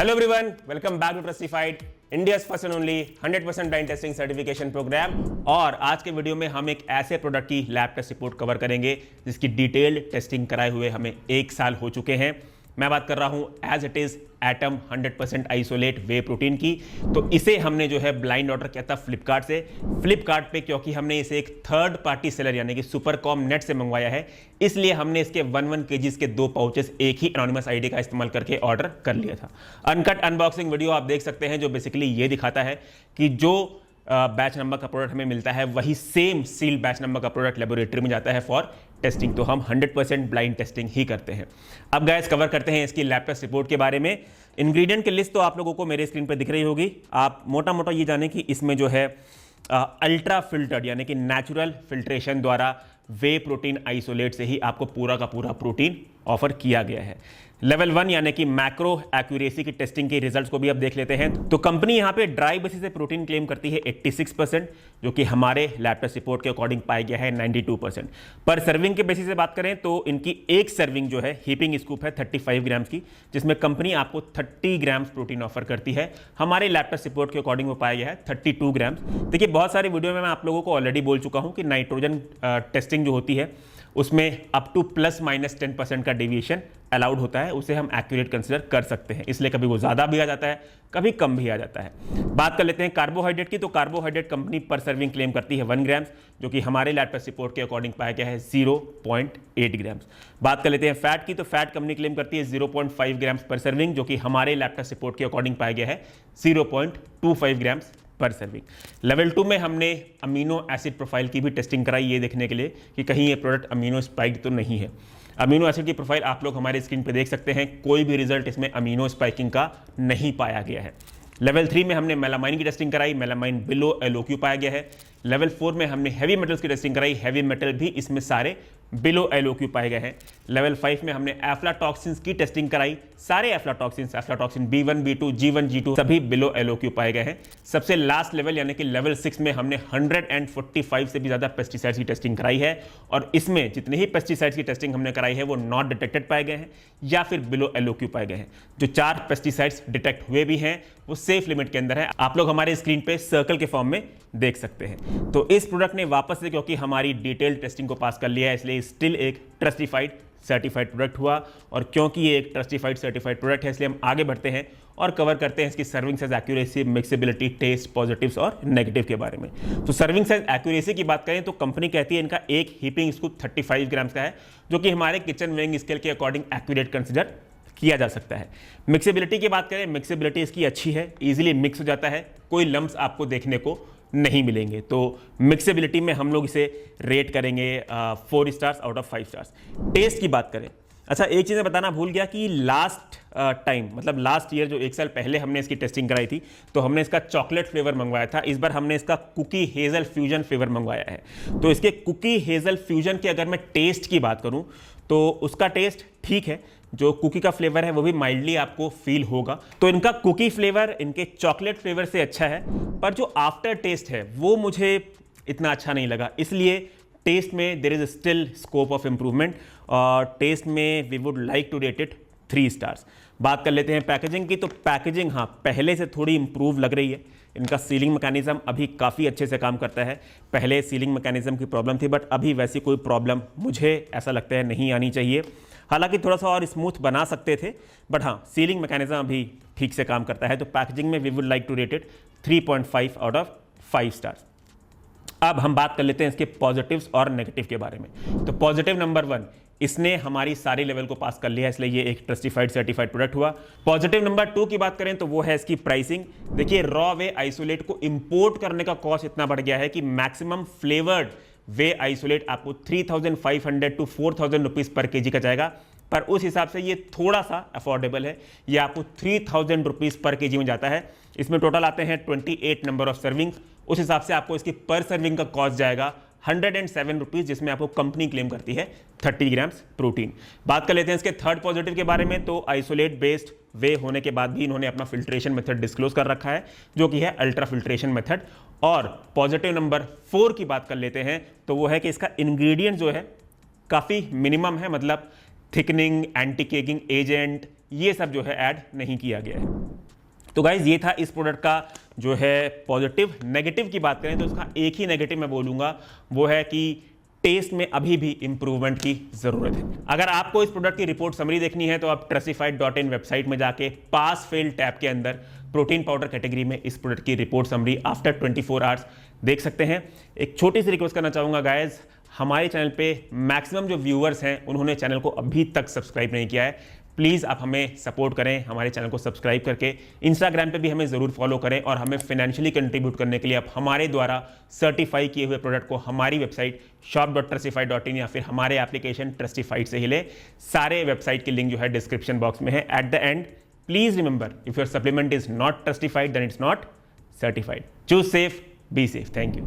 Hello everyone, welcome back to Trustified, India's first and only 100% blind testing certification program. और आज के video में हम एक ऐसे प्रोडक्ट की लैब टेस्ट रिपोर्ट कवर करेंगे जिसकी डिटेल्ड टेस्टिंग कराए हुए हमें 1 साल हो चुके हैं। मैं बात कर रहा हूं as it is Atom 100% isolate whey protein की। तो इसे हमने जो है ब्लाइंड ऑर्डर किया था फ्लिपकार्ट से। फ्लिपकार्ट पे क्योंकि हमने इसे एक थर्ड पार्टी सेलर यानी कि सुपरकॉम नेट से मंगवाया है, इसलिए हमने इसके 1 kg के 2 पाउचेस एक ही एनोनिमस आईडी का इस्तेमाल करके ऑर्डर कर लिया था। अनकट अनबॉक्सिंग वीडियो आप देख सकते हैं जो बेसिकली ये दिखाता है कि जो बैच नंबर का प्रोडक्ट हमें मिलता है वही सेम सील्ड बैच नंबर का प्रोडक्ट लेबोरेटरी में जाता है फॉर टेस्टिंग। तो हम 100% ब्लाइंड टेस्टिंग ही करते हैं। अब गाइस कवर करते हैं इसकी लैब टेस्ट रिपोर्ट के बारे में। इंग्रेडिएंट की लिस्ट तो आप लोगों को मेरे स्क्रीन पर दिख रही होगी। आप मोटा मोटा ये जानें कि इसमें जो है अल्ट्रा फिल्टर्ड यानी कि नेचुरल फिल्ट्रेशन द्वारा वे प्रोटीन आइसोलेट से ही आपको पूरा का पूरा प्रोटीन ऑफर किया गया है। लेवल 1 यानी कि मैक्रो एक्यूरेसी की टेस्टिंग के रिजल्ट्स को भी अब देख लेते हैं। तो कंपनी यहां पे ड्राई बेसिस से प्रोटीन क्लेम करती है 86%, जो कि हमारे लैब टेस्ट रिपोर्ट के अकॉर्डिंग पाया गया है 92%। पर सर्विंग के बेसिस से बात करें तो इनकी एक सर्विंग जो है हीपिंग स्कूप है 35 ग्राम्स की, जिसमें कंपनी आपको 30 ग्राम्स प्रोटीन ऑफर करती है। हमारे लैब टेस्ट रिपोर्ट के अकॉर्डिंग वो पाया गया है 32 ग्राम्स। देखिए बहुत सारी वीडियो में मैं आप लोगों को ऑलरेडी बोल चुका हूं कि नाइट्रोजन टेस्टिंग जो होती है उसमें अप टू ±10% का डेविएशन अलाउड होता है, उसे हम एक्यूरेट कंसीडर कर सकते हैं। इसलिए कभी वो ज़्यादा भी आ जाता है, कभी कम भी आ जाता है। बात कर लेते हैं कार्बोहाइड्रेट की। तो कार्बोहाइड्रेट कंपनी पर सर्विंग क्लेम करती है 1 ग्राम्स, जो कि हमारे लैब टेस्ट रिपोर्ट के अकॉर्डिंग पाया गया है 0.8 ग्राम्स। बात कर लेते हैं फैट की। तो फैट कंपनी क्लेम करती है 0.5 ग्राम्स पर सर्विंग, जो कि हमारे लैब टेस्ट रिपोर्ट के अकॉर्डिंग पाया गया है 0.25 ग्राम्स पर सर्विंग। लेवल 2 में हमने अमीनो एसिड प्रोफाइल की भी टेस्टिंग कराई, ये देखने के लिए कि कहीं ये प्रोडक्ट अमीनो स्पाइक तो नहीं है। अमीनो एसिड की प्रोफाइल आप लोग हमारे स्क्रीन पे देख सकते हैं, कोई भी रिजल्ट इसमें अमीनो स्पाइकिंग का नहीं पाया गया है। लेवल 3 में हमने मेलामाइन की टेस्टिंग कराई, मेलामाइन बिलो एलोक्यू पाया गया है। लेवल 4 में हमने हैवी मेटल्स की टेस्टिंग कराई, हैवी मेटल भी इसमें सारे बिलो एलोक्यू पाए गए हैं। लेवल 5 में हमने एफ्लाटॉक्सिन्स की टेस्टिंग कराई, सारे aflatoxins, aflatoxin B1, B2, G1, G2 सभी बिलो एलोक्यू पाए गए हैं। सबसे लास्ट लेवल यानी कि लेवल 6 में हमने 145 से भी ज़्यादा पेस्टिसाइड्स की टेस्टिंग कराई है, और इसमें जितने ही पेस्टिसाइड्स की टेस्टिंग हमने कराई है वो नॉट डिटेक्टेड पाए गए हैं या फिर बिलो एलोक्यू पाए गए हैं। जो 4 पेस्टिसाइड्स डिटेक्ट हुए भी हैं वो सेफ लिमिट के अंदर है, आप लोग हमारे स्क्रीन पे सर्कल के फॉर्म में देख सकते हैं। तो इस प्रोडक्ट ने वापस से क्योंकि हमारी डिटेल टेस्टिंग को पास कर लिया है, इसलिए स्टिल एक ट्रस्टिफाइड सर्टिफाइड प्रोडक्ट हुआ। और क्योंकि ये एक ट्रस्टिफाइड सर्टिफाइड प्रोडक्ट है, इसलिए हम आगे बढ़ते हैं और कवर करते हैं इसकी serving size accuracy, mixability, taste, positives और नेगेटिव के बारे में। तो सर्विंग साइज एक्यूरेसी की बात करें तो कंपनी कहती है इनका एक हीपिंग स्कूप 35 ग्राम्स का है, जो कि हमारे किचन वेइंग स्केल के अकॉर्डिंग एक्यूरेट कंसिडर किया जा सकता है। मिक्सेबिलिटी की बात करें, मिक्सेबिलिटी इसकी अच्छी है, इजीली मिक्स हो जाता है, कोई लम्प्स आपको देखने को नहीं मिलेंगे। तो मिक्सेबिलिटी में हम लोग इसे रेट करेंगे 4 stars out of 5 stars. Taste की बात करें, अच्छा एक चीज़ मैं बताना भूल गया कि लास्ट टाइम मतलब लास्ट ईयर जो 1 साल पहले हमने इसकी टेस्टिंग कराई थी तो हमने इसका चॉकलेट फ्लेवर मंगवाया था। इस बार हमने इसका कुकी हेज़ल फ्यूजन फ्लेवर मंगवाया है। तो इसके कुकी हेज़ल फ्यूजन के अगर मैं टेस्ट की बात करूं तो उसका टेस्ट ठीक है, जो कुकी का फ्लेवर है वो भी माइल्डली आपको फील होगा। तो इनका कुकी फ्लेवर इनके चॉकलेट फ्लेवर से अच्छा है, पर जो आफ्टर टेस्ट है वो मुझे इतना अच्छा नहीं लगा, इसलिए टेस्ट में there is still scope of improvement. और टेस्ट में we would like to rate it 3 stars. बात कर लेते हैं पैकेजिंग की। तो पैकेजिंग हाँ पहले से थोड़ी इंप्रूव लग रही है। इनका सीलिंग मैकेनिज्म अभी काफ़ी अच्छे से काम करता है। पहले सीलिंग मैकेनिज्म की प्रॉब्लम थी, बट अभी वैसी कोई प्रॉब्लम मुझे ऐसा लगता है नहीं आनी चाहिए। हालांकि थोड़ा सा और स्मूथ बना सकते थे, बट हाँ सीलिंग मैकेनिज्म अभी ठीक से काम करता है। तो पैकेजिंग में we would like to rate it 3.5 out of 5 stars. अब हम बात कर लेते हैं इसके पॉजिटिव्स और नेगेटिव के बारे में। तो पॉजिटिव नंबर 1, इसने हमारी सारी लेवल को पास कर लिया है, इसलिए ये एक ट्रस्टिफाइड सर्टिफाइड प्रोडक्ट हुआ। पॉजिटिव नंबर 2 की बात करें तो वो है इसकी प्राइसिंग। देखिए रॉ वे आइसोलेट को इंपोर्ट करने का कॉस्ट इतना बढ़ गया है कि मैक्सिमम फ्लेवर्ड वे आइसोलेट आपको 3500 to 4000 रुपीज पर केजी का जाएगा, पर उस हिसाब से ये थोड़ा सा अफोर्डेबल है। ये आपको 3000 रुपीज पर केजी में जाता है। इसमें टोटल आते हैं 28 नंबर ऑफ सर्विंग, उस हिसाब से आपको इसकी पर सर्विंग का कॉस्ट जाएगा 107 रुपीज, जिसमें आपको कंपनी क्लेम करती है 30 ग्राम्स प्रोटीन। बात कर लेते हैं इसके थर्ड पॉजिटिव के बारे में। तो आइसोलेट बेस्ड वे होने के बाद भी इन्होंने अपना फिल्ट्रेशन मेथड डिस्क्लोज कर रखा है, जो कि है अल्ट्रा फिल्ट्रेशन मेथड। और पॉजिटिव नंबर 4 की बात कर लेते हैं तो वो है कि इसका इंग्रेडिएंट जो है काफ़ी मिनिमम है, मतलब थिकनिंग, एंटी केकिंग एजेंट, ये सब जो है ऐड नहीं किया गया है। तो गाइज ये था इस प्रोडक्ट का जो है पॉजिटिव। नेगेटिव की बात करें तो इसका एक ही नेगेटिव मैं बोलूंगा, वो है कि टेस्ट में अभी भी इंप्रूवमेंट की जरूरत है। अगर आपको इस प्रोडक्ट की रिपोर्ट समरी देखनी है तो आप trustify.in वेबसाइट में जाके पास फेल टैब के अंदर प्रोटीन पाउडर कैटेगरी में इस प्रोडक्ट की रिपोर्ट समरी आफ्टर 24 आवर्स देख सकते हैं। एक छोटी सी रिक्वेस्ट करना चाहूंगा गाइज, हमारे चैनल पे मैक्सिमम जो व्यूअर्स हैं उन्होंने चैनल को अभी तक सब्सक्राइब नहीं किया है। प्लीज़ आप हमें सपोर्ट करें, हमारे चैनल को सब्सक्राइब करके। इंस्टाग्राम पे भी हमें ज़रूर फॉलो करें और हमें फाइनेंशियली कंट्रीब्यूट करने के लिए आप हमारे द्वारा सर्टिफाई किए हुए प्रोडक्ट को हमारी वेबसाइट shop.trustify.in या फिर हमारे एप्लीकेशन ट्रस्टिफाइड से ही ले। सारे वेबसाइट की लिंक जो है डिस्क्रिप्शन बॉक्स में है। At the end please remember, if your supplement is not Trustified then it's not certified. Choose safe, be safe. Thank you.